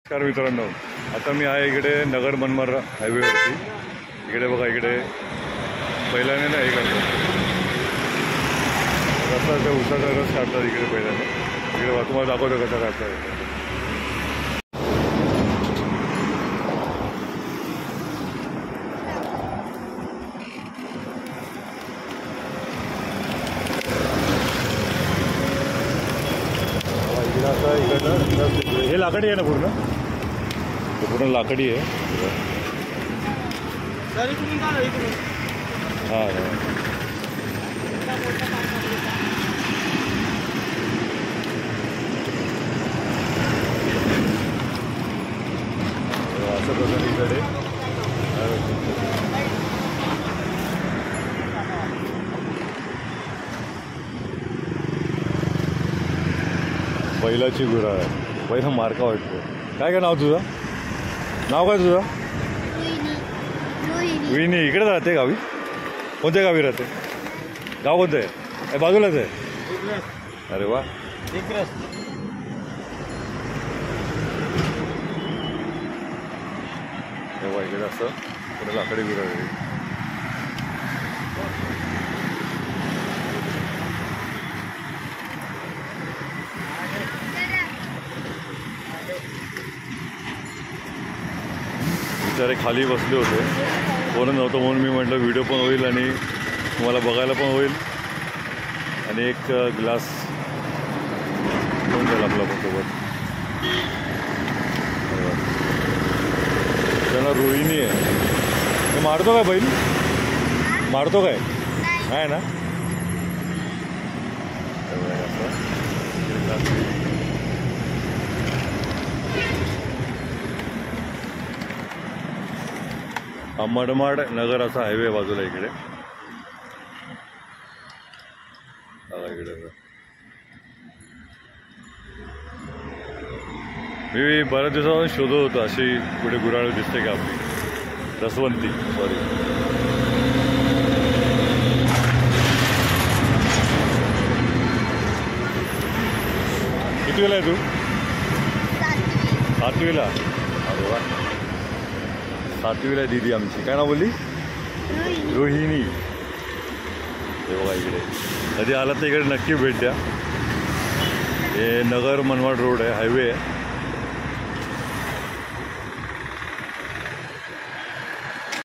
नमस्कार मित्रांनो, आता मी आहे इकडे नगर मनमाड हायवेवरती. इकडे बघा, इकडे पहिल्याने ना हे करतात रस्ता, त्या उसाचा रस काढतात इकडे पहिल्याने. इकडे तुम्हाला दाखवतो कसा काढतात. इकडे आता इकडनं हे लाकडी आहे ना, पूर्ण लाकडी आहे. हां असं प्रकारे इकडे बैलाची गुराळ आहे. पहिला मार्का वाटतो. काय नाव तुझं? नाव काय तुझं? विनी. इकडे राहते गावी? कोणत्या गावी राहते? गाव कोणतं आहे? बाजूलाच आहे. अरे वा. तेव्हा इकडे असं पुढे लाकडी गुराळ आहे. बिचारे खाली बसले होते, कोण नव्हतं म्हणून मी म्हटलं व्हिडिओ पण होईल आणि तुम्हाला बघायला पण होईल आणि एक ग्लास घेऊन जाईल आपला पण सोबत. त्यांना रोहिणी आहे. हे मारतो काय बैल? मारतो काय? नाही ना. मनमाड नगर असा हायवे बाजूला इकडे. इकडे मी बऱ्याच दिवसापासून शोधत होतो अशी कुठे गुराळ दिसते का आपली. रसवंती, सॉरी. कितवीला आहे तू? 7वीला. अरे वा. 7वीला दीदी आमची. काय नाव बोलली? रोहिणी. हे बघा इकडे कधी आला तर इकडे नक्की भेट द्या. हे नगर मनमाड रोड आहे, हायवे आहे.